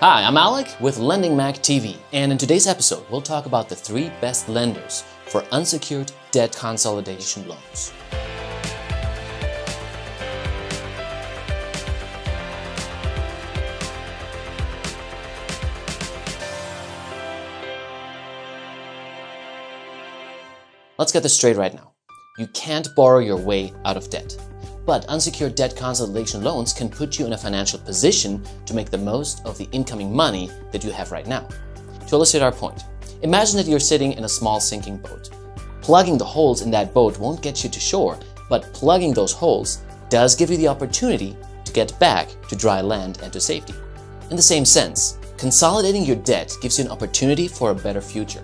Hi, I'm Alec with Lending Mac TV, and in today's episode, we'll talk about the 3 best lenders for unsecured debt consolidation loans. Let's get this straight right now. You can't borrow your way out of debt. But unsecured debt consolidation loans can put you in a financial position to make the most of the incoming money that you have right now. To illustrate our point, imagine that you're sitting in a small sinking boat. Plugging the holes in that boat won't get you to shore, but plugging those holes does give you the opportunity to get back to dry land and to safety. In the same sense, consolidating your debt gives you an opportunity for a better future.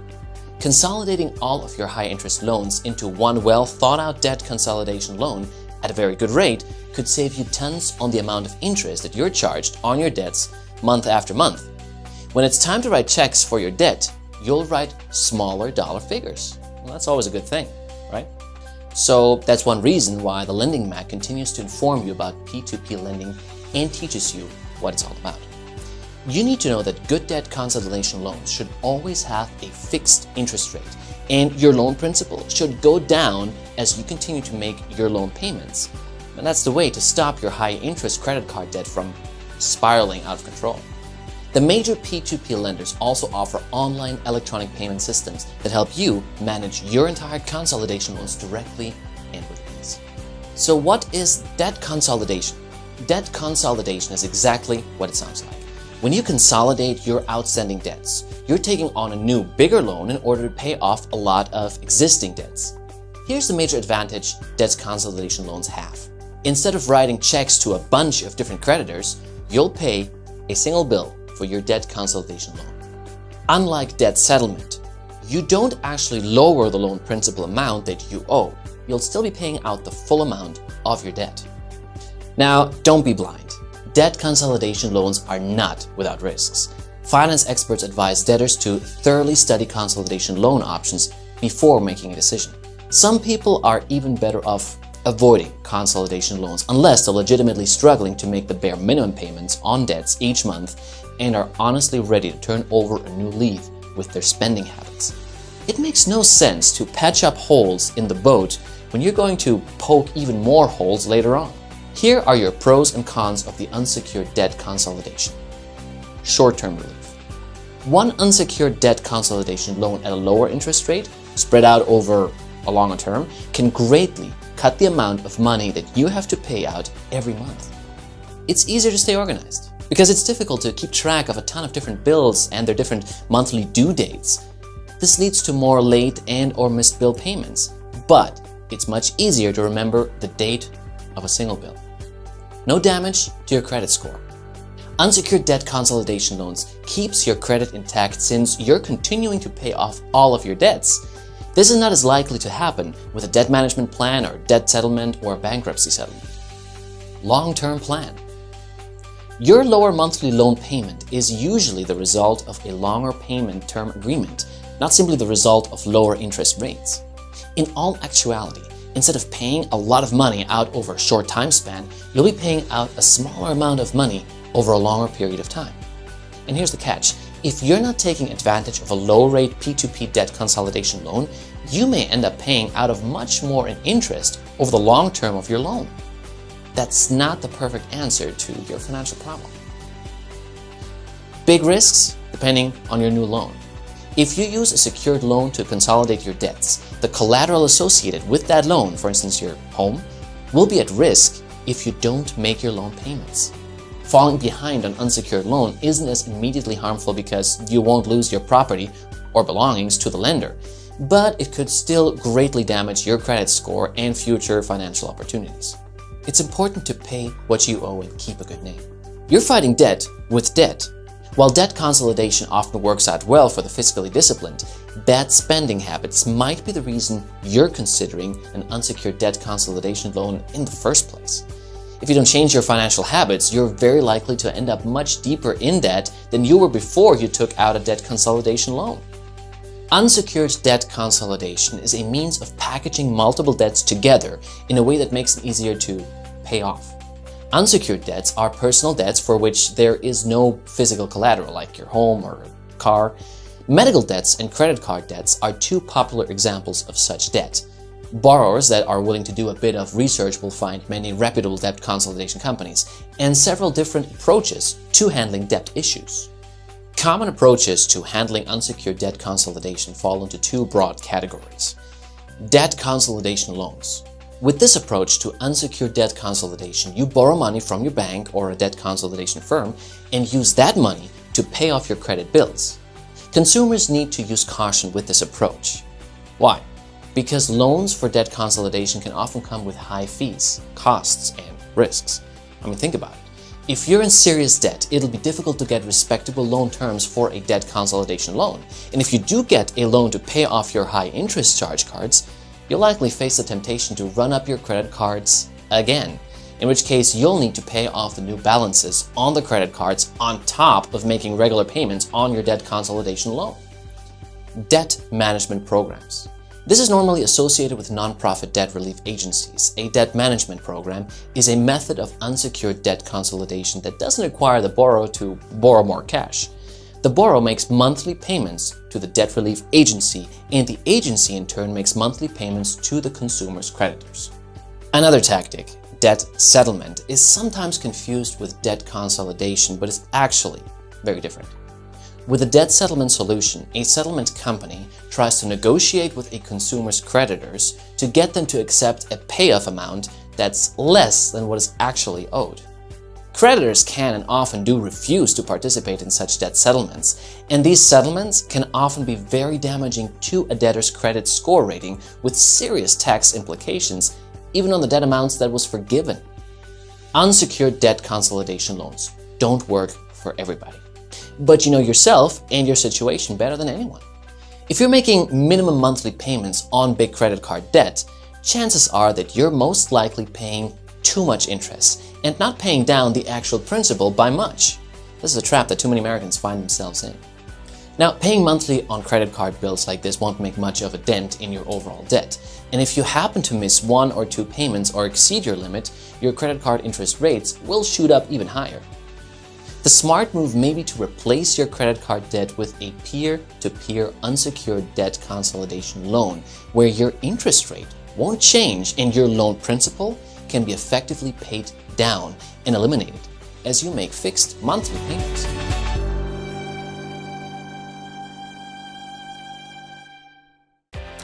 Consolidating all of your high-interest loans into one well-thought-out debt consolidation loan at a very good rate could save you tons on the amount of interest that you're charged on your debts month after month. When it's time to write checks for your debt, you'll write smaller dollar figures. Well, that's always a good thing, right? So that's one reason why the Lending Mac continues to inform you about P2P lending and teaches you what it's all about. You need to know that good debt consolidation loans should always have a fixed interest rate, and your loan principal should go down as you continue to make your loan payments. And that's the way to stop your high-interest credit card debt from spiraling out of control. The major P2P lenders also offer online electronic payment systems that help you manage your entire consolidation loans directly and with ease. So what is debt consolidation? Debt consolidation is exactly what it sounds like. When you consolidate your outstanding debts, you're taking on a new, bigger loan in order to pay off a lot of existing debts. Here's the major advantage debt consolidation loans have. Instead of writing checks to a bunch of different creditors, you'll pay a single bill for your debt consolidation loan. Unlike debt settlement, you don't actually lower the loan principal amount that you owe. You'll still be paying out the full amount of your debt. Now, don't be blind. Debt consolidation loans are not without risks. Finance experts advise debtors to thoroughly study consolidation loan options before making a decision. Some people are even better off avoiding consolidation loans unless they're legitimately struggling to make the bare minimum payments on debts each month and are honestly ready to turn over a new leaf with their spending habits. It makes no sense to patch up holes in the boat when you're going to poke even more holes later on. Here are your pros and cons of the unsecured debt consolidation. Short-term relief. One unsecured debt consolidation loan at a lower interest rate, spread out over a longer term, can greatly cut the amount of money that you have to pay out every month. It's easier to stay organized because it's difficult to keep track of a ton of different bills and their different monthly due dates. This leads to more late and/or missed bill payments, but it's much easier to remember the date of a single bill. No damage to your credit score. Unsecured debt consolidation loans keeps your credit intact since you're continuing to pay off all of your debts. This is not as likely to happen with a debt management plan or debt settlement or a bankruptcy settlement. Long-term plan. Your lower monthly loan payment is usually the result of a longer payment term agreement, not simply the result of lower interest rates. In all actuality, instead of paying a lot of money out over a short time span, you'll be paying out a smaller amount of money over a longer period of time. And here's the catch. If you're not taking advantage of a low-rate P2P debt consolidation loan, you may end up paying out of much more in interest over the long term of your loan. That's not the perfect answer to your financial problem. Big risks depending on your new loan. If you use a secured loan to consolidate your debts, the collateral associated with that loan, for instance your home, will be at risk if you don't make your loan payments. Falling behind on unsecured loan isn't as immediately harmful because you won't lose your property or belongings to the lender, but it could still greatly damage your credit score and future financial opportunities. It's important to pay what you owe and keep a good name. You're fighting debt with debt. While debt consolidation often works out well for the fiscally disciplined, bad spending habits might be the reason you're considering an unsecured debt consolidation loan in the first place. If you don't change your financial habits, you're very likely to end up much deeper in debt than you were before you took out a debt consolidation loan. Unsecured debt consolidation is a means of packaging multiple debts together in a way that makes them easier to pay off. Unsecured debts are personal debts for which there is no physical collateral, like your home or car. Medical debts and credit card debts are two popular examples of such debt. Borrowers that are willing to do a bit of research will find many reputable debt consolidation companies and several different approaches to handling debt issues. Common approaches to handling unsecured debt consolidation fall into two broad categories. Debt consolidation loans. With this approach to unsecured debt consolidation, you borrow money from your bank or a debt consolidation firm and use that money to pay off your credit bills. Consumers need to use caution with this approach. Why? Because loans for debt consolidation can often come with high fees, costs, and risks. I mean, think about it. If you're in serious debt, it'll be difficult to get respectable loan terms for a debt consolidation loan. And if you do get a loan to pay off your high interest charge cards, you'll likely face the temptation to run up your credit cards again, in which case you'll need to pay off the new balances on the credit cards on top of making regular payments on your debt consolidation loan. Debt management programs. This is normally associated with nonprofit debt relief agencies. A debt management program is a method of unsecured debt consolidation that doesn't require the borrower to borrow more cash. The borrower makes monthly payments to the debt relief agency, and the agency in turn makes monthly payments to the consumer's creditors. Another tactic, debt settlement, is sometimes confused with debt consolidation, but is actually very different. With a debt settlement solution, a settlement company tries to negotiate with a consumer's creditors to get them to accept a payoff amount that's less than what is actually owed. Creditors can and often do refuse to participate in such debt settlements, and these settlements can often be very damaging to a debtor's credit score rating with serious tax implications, even on the debt amounts that was forgiven. Unsecured debt consolidation loans don't work for everybody. But you know yourself and your situation better than anyone. If you're making minimum monthly payments on big credit card debt, chances are that you're most likely paying too much interest and not paying down the actual principal by much. This is a trap that too many Americans find themselves in. Now, paying monthly on credit card bills like this won't make much of a dent in your overall debt. And if you happen to miss one or two payments or exceed your limit, your credit card interest rates will shoot up even higher. The smart move may be to replace your credit card debt with a peer-to-peer unsecured debt consolidation loan, where your interest rate won't change and your loan principal can be effectively paid down and eliminated as you make fixed monthly payments.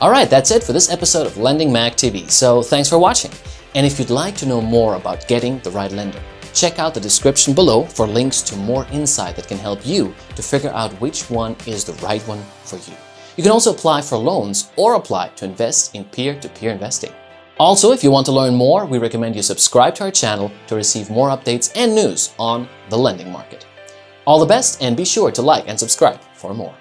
Alright, that's it for this episode of Lending Mag TV, so thanks for watching. And if you'd like to know more about getting the right lender, check out the description below for links to more insight that can help you to figure out which one is the right one for you. You can also apply for loans or apply to invest in peer-to-peer investing. Also, if you want to learn more, we recommend you subscribe to our channel to receive more updates and news on the lending market. All the best, and be sure to like and subscribe for more.